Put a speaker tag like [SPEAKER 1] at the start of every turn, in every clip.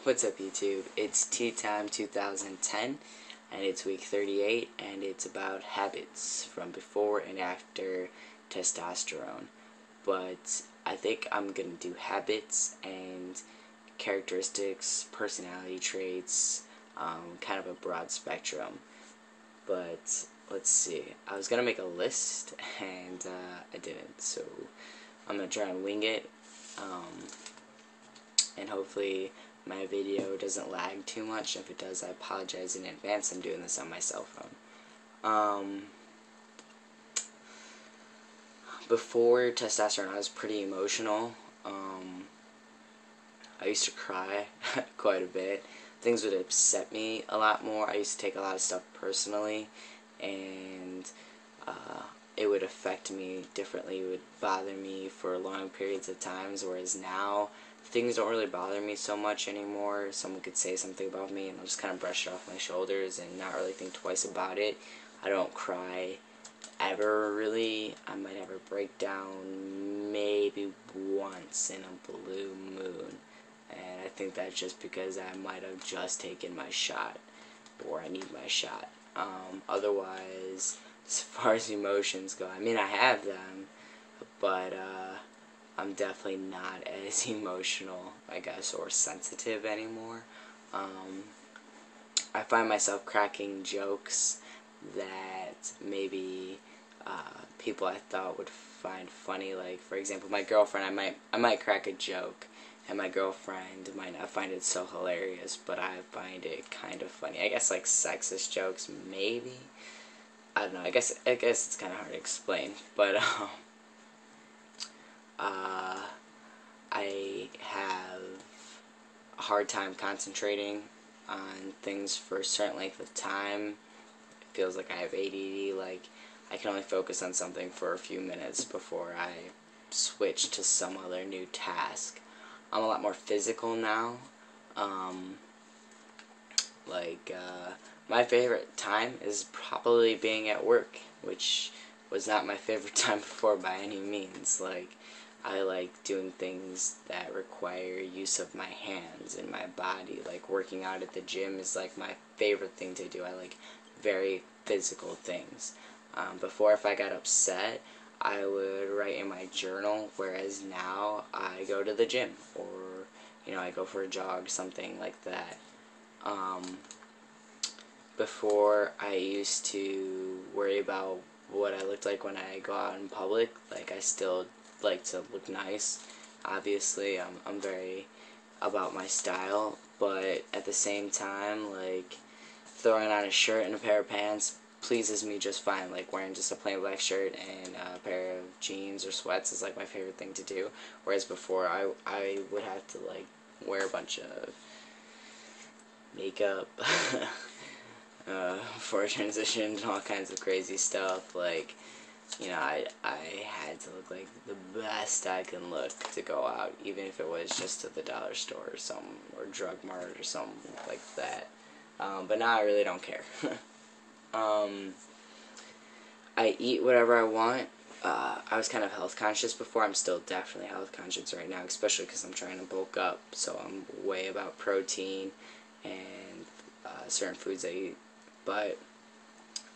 [SPEAKER 1] What's up, YouTube? It's Tea Time 2010, and it's week 38, and it's about habits from before and after testosterone. But I think I'm gonna do habits and characteristics, personality traits, kind of a broad spectrum. But let's see. I was gonna make a list, and I didn't, so I'm gonna try and wing it. And hopefully my video doesn't lag too much. If it does, I apologize in advance. I'm doing this on my cell phone. Before testosterone, I was pretty emotional. I used to cry quite a bit. Things would upset me a lot more. I used to take a lot of stuff personally, and it would affect me differently. It would bother me for long periods of times, whereas now things don't really bother me so much anymore. Someone could say something about me and I'll just kind of brush it off my shoulders and not really think twice about it. I don't cry ever, really. I might have a breakdown maybe once in a blue moon, and I think that's just because I might have just taken my shot, or I need my shot. Otherwise, as far as emotions go, I mean, I have them, but I'm definitely not as emotional, I guess, or sensitive anymore. I find myself cracking jokes that maybe people I thought would find funny. Like, for example, my girlfriend, I might crack a joke, and my girlfriend might not find it so hilarious, but I find it kind of funny. I guess, like, sexist jokes, maybe. I don't know. I guess it's kind of hard to explain, but I have a hard time concentrating on things for a certain length of time. It feels like I have ADD, like I can only focus on something for a few minutes before I switch to some other new task. I'm a lot more physical now. My favorite time is probably being at work, which was not my favorite time before by any means. Like, I like doing things that require use of my hands and my body. Like, working out at the gym is like my favorite thing to do. I like very physical things. Before, if I got upset, I would write in my journal, whereas now I go to the gym, or, I go for a jog, something like that. Before, I used to worry about what I looked like when I go out in public. Like, I still like to look nice. Obviously, I'm very about my style, but at the same time, like, throwing on a shirt and a pair of pants pleases me just fine. Like, wearing just a plain black shirt and a pair of jeans or sweats is like my favorite thing to do. Whereas before, I would have to, like, wear a bunch of makeup for a transition and all kinds of crazy stuff. Like, I had to look like the best I can look to go out, even if it was just to the dollar store or something, or Drug Mart or something like that. But now I really don't care. I eat whatever I want. I was kind of health conscious before. I'm still definitely health conscious right now, especially because I'm trying to bulk up. So I'm way about protein and certain foods I eat. But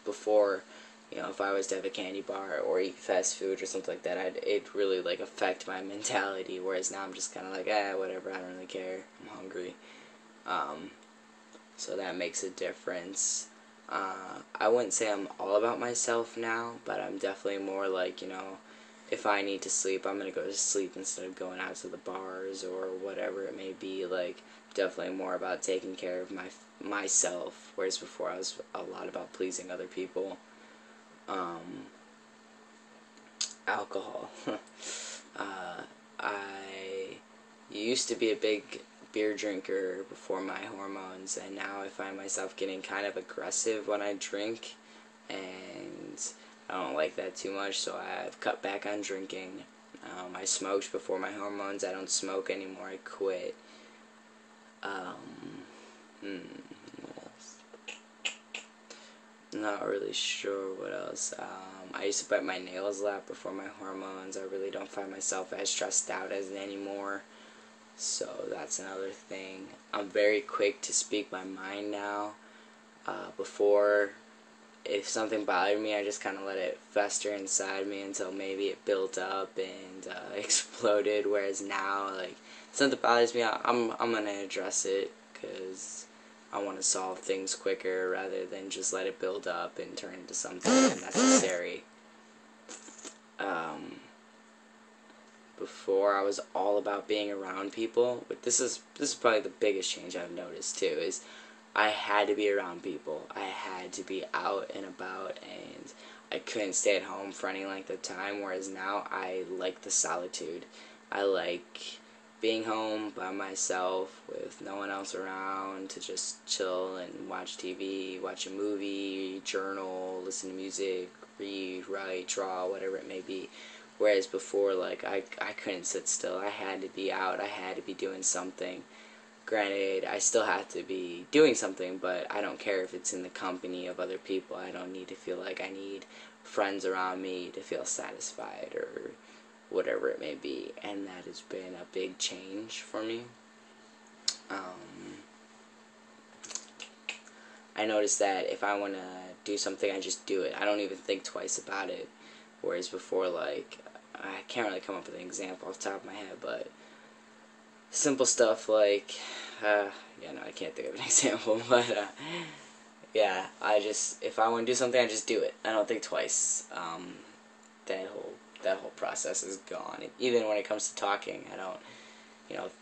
[SPEAKER 1] before, if I was to have a candy bar or eat fast food or something like that, it'd really, like, affect my mentality. Whereas now I'm just kind of like, whatever, I don't really care. I'm hungry. So that makes a difference. I wouldn't say I'm all about myself now, but I'm definitely more like, if I need to sleep, I'm going to go to sleep instead of going out to the bars or whatever it may be. Like, definitely more about taking care of myself, whereas before I was a lot about pleasing other people. Alcohol. I used to be a big beer drinker before my hormones, and now I find myself getting kind of aggressive when I drink, and I don't like that too much, so I've cut back on drinking. I smoked before my hormones. I don't smoke anymore. I quit. What else? Not really sure what else. I used to bite my nails a lot before my hormones. I really don't find myself as stressed out as anymore. So that's another thing. I'm very quick to speak my mind now. Before, if something bothered me, I just kind of let it fester inside me until maybe it built up and exploded. Whereas now, like, if something bothers me, I'm gonna address it because I want to solve things quicker rather than just let it build up and turn into something unnecessary. Before, I was all about being around people, but this is probably the biggest change I've noticed too. Is I had to be around people. I had to be out and about, and I couldn't stay at home for any length of time. Whereas now, I like the solitude. I like being home by myself with no one else around to just chill and watch TV, watch a movie, journal, listen to music, read, write, draw, whatever it may be. Whereas before, like, I couldn't sit still. I had to be out. I had to be doing something. Granted, I still have to be doing something, but I don't care if it's in the company of other people. I don't need to feel like I need friends around me to feel satisfied or whatever it may be. And that has been a big change for me. I noticed that if I want to do something, I just do it. I don't even think twice about it. Whereas before, like, I can't really come up with an example off the top of my head, but simple stuff like, yeah, no, I can't think of an example, but, yeah, if I want to do something, I just do it. I don't think twice. That whole process is gone. Even when it comes to talking, I don't,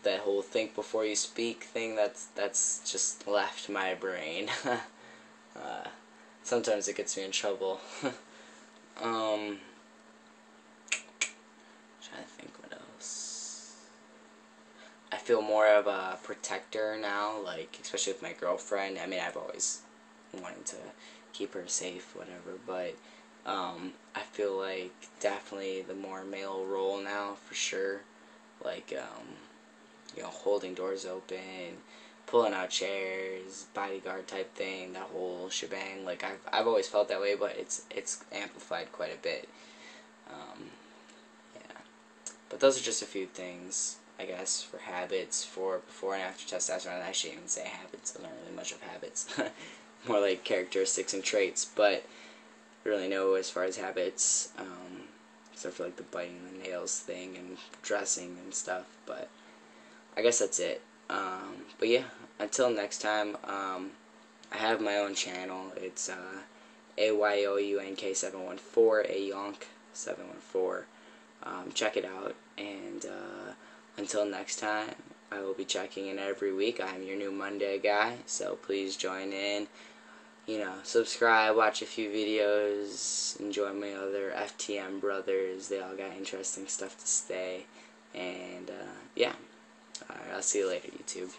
[SPEAKER 1] that whole think before you speak thing, that's just left my brain. Sometimes it gets me in trouble. Trying to think what else. I feel more of a protector now, like, especially with my girlfriend. I mean, I've always wanted to keep her safe, whatever, but I feel like definitely the more male role now, for sure. Like, holding doors open, pulling out chairs, bodyguard type thing, that whole shebang. Like, I've always felt that way, but it's amplified quite a bit. Yeah. But those are just a few things, I guess, for habits, for before and after testosterone. I shouldn't even say habits. I don't really much of habits. More like characteristics and traits, but I really know as far as habits, except for like the biting the nails thing and dressing and stuff, but I guess that's it. But yeah, until next time, I have my own channel. It's AYOUNK714, AYONK714. Check it out, and until next time, I will be checking in every week. I'm your new Monday guy, so please join in. Subscribe, watch a few videos, enjoy my other FTM brothers. They all got interesting stuff to say. And, yeah. Alright, I'll see you later, YouTube.